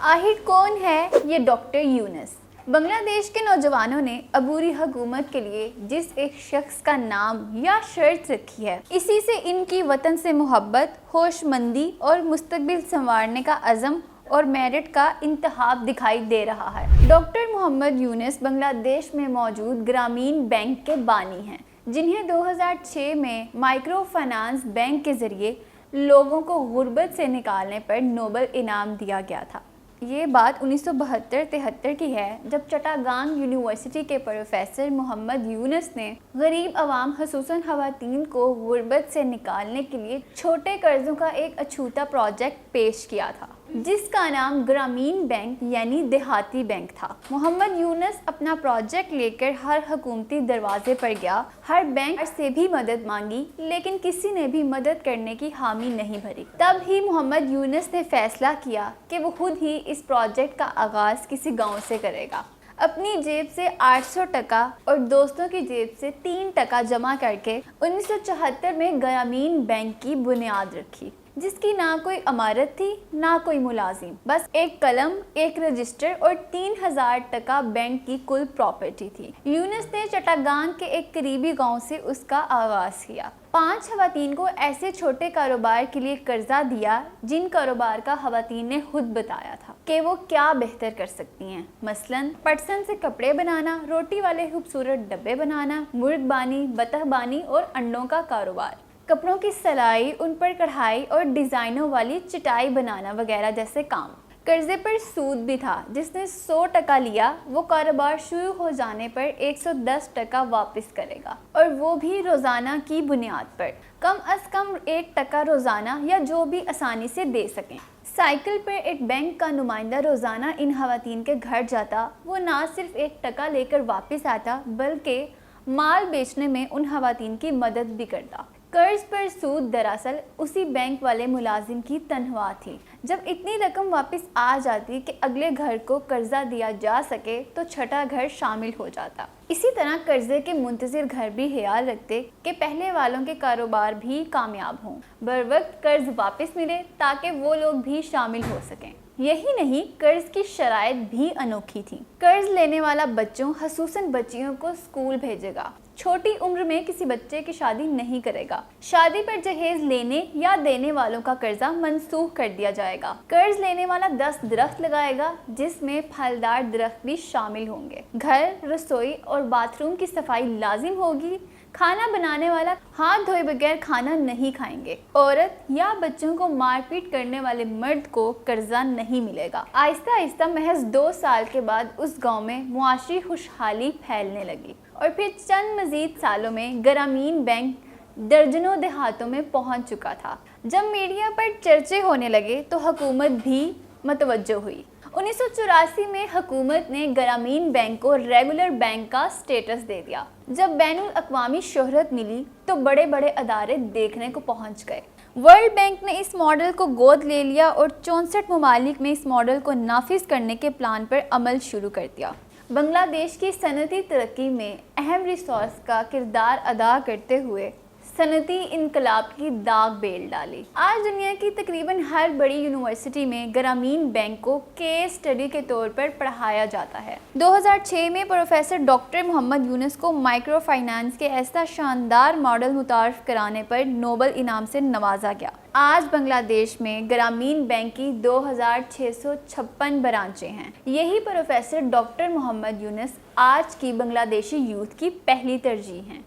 आखिर कौन है ये डॉक्टर यूनुस? बांग्लादेश के नौजवानों ने अबूरी हुकूमत के लिए जिस एक शख्स का नाम या शर्त रखी है, इसी से इनकी वतन से मोहब्बत, होशमंदी और मुस्तकबिल संवारने का अज़म और मेरिट का इंतहाब दिखाई दे रहा है। डॉक्टर मोहम्मद यूनुस बांग्लादेश में मौजूद ग्रामीण बैंक के बानी हैं, जिन्हें 2006 में माइक्रो फाइनेंस बैंक के ज़रिए लोगों को गुर्बत से निकालने पर नोबल इनाम दिया गया था। ये बात 1972-73 की है, जब चट्टागांग यूनिवर्सिटी के प्रोफेसर मोहम्मद यूनुस ने गरीब आवाम खसूसन ख़वातीन को गुर्बत से निकालने के लिए छोटे कर्ज़ों का एक अछूता प्रोजेक्ट पेश किया था, जिसका नाम ग्रामीण बैंक यानी देहाती बैंक था। मोहम्मद यूनुस अपना प्रोजेक्ट लेकर हर हुकूमती दरवाजे पर गया, हर बैंक से भी मदद मांगी, लेकिन किसी ने भी मदद करने की हामी नहीं भरी। तब ही मोहम्मद यूनुस ने फैसला किया कि वो खुद ही इस प्रोजेक्ट का आगाज़ किसी गांव से करेगा। अपनी जेब से 800 टका और दोस्तों की जेब से 3 टका जमा करके 1974 में ग्रामीण बैंक की बुनियाद रखी, जिसकी ना कोई इमारत थी ना कोई मुलाजिम, बस एक कलम, एक रजिस्टर और 3000 टका बैंक की कुल प्रॉपर्टी थी। यूनुस ने चट्टागांग के एक करीबी गांव से उसका आगाज़ किया। 5 खवातीन को ऐसे छोटे कारोबार के लिए कर्जा दिया जिन कारोबार का खवातीन ने खुद बताया था कि वो क्या बेहतर कर सकती हैं, मसलन पटसन से कपड़े बनाना, रोटी वाले खूबसूरत डब्बे बनाना, मुर्गबानी, बतखबानी और अंडों का कारोबार, कपड़ों की सिलाई, उन पर कढ़ाई और डिज़ाइनों वाली चटाई बनाना वगैरह जैसे काम। कर्जे पर सूद भी था। जिसने 100 टका लिया वो कारोबार शुरू हो जाने पर 110 टका वापस करेगा, और वो भी रोज़ाना की बुनियाद पर, कम अज़ कम 1 टका रोज़ाना या जो भी आसानी से दे सकें। साइकिल पर एक बैंक का नुमाइंदा रोज़ाना इन खवातीन के घर जाता। वो ना सिर्फ 1 टका लेकर वापस आता, बल्कि माल बेचने में उन खवातीन की मदद भी करता। कर्ज पर सूद दरअसल उसी बैंक वाले मुलाजिम की तनख्वाह थी। जब इतनी रकम वापस आ जाती कि अगले घर को कर्जा दिया जा सके, तो छठा घर शामिल हो जाता। इसी तरह कर्जे के मुंतज़िर घर भी ख्याल रखते कि पहले वालों के कारोबार भी कामयाब हों, बर वक्त कर्ज वापस मिले ताकि वो लोग भी शामिल हो सकें। यही नहीं, कर्ज की शराइत भी अनोखी थी। कर्ज लेने वाला बच्चों, खसूसन बच्चियों को स्कूल भेजेगा, छोटी उम्र में किसी बच्चे की शादी नहीं करेगा, शादी पर जहेज लेने या देने वालों का कर्जा मनसूख कर दिया जाएगा, कर्ज लेने वाला 10 दरख्त लगाएगा जिसमें फलदार दरख्त भी शामिल होंगे, घर, रसोई और बाथरूम की सफाई लाजिम होगी, खाना बनाने वाला हाथ धोए बगैर खाना नहीं खाएंगे, औरत या बच्चों को मारपीट करने वाले मर्द को कर्जा नहीं मिलेगा। आहिस्ता आहिस्ता महज 2 साल के बाद उस गांव में मुआशरी खुशहाली फैलने लगी, और फिर चंद मजीद सालों में ग्रामीण बैंक दर्जनों देहातों में पहुंच चुका था। जब मीडिया पर चर्चे होने लगे तो हुकूमत भी मतवज्जो हुई। 1984 में हुकूमत ने ग्रामीण बैंक को रेगुलर बैंक का स्टेटस दे दिया। जब बैनुल अक़वामी शोहरत मिली तो बड़े बड़े अदारे देखने को पहुंच गए। वर्ल्ड बैंक ने इस मॉडल को गोद ले लिया और 64 ममालिक में इस मॉडल को नाफिज करने के प्लान पर अमल शुरू कर दिया। बांग्लादेश की सनती तरक्की में अहम रिसोर्स का किरदार अदा करते हुए सनती इनकलाब की दाग बेल डाली। आज दुनिया की तकरीबन हर बड़ी यूनिवर्सिटी में ग्रामीण बैंक को केस स्टडी के तौर पर पढ़ाया जाता है। 2006 में प्रोफेसर डॉक्टर मोहम्मद यूनुस को माइक्रो फाइनेंस के ऐसा शानदार मॉडल मुतारफ कराने पर नोबल इनाम से नवाजा गया। आज बांग्लादेश में ग्रामीण बैंक की 2656 ब्रांचें हैं। यही प्रोफेसर डॉक्टर मोहम्मद यूनुस आज की बांग्लादेशी यूथ की पहली तरजीह हैं।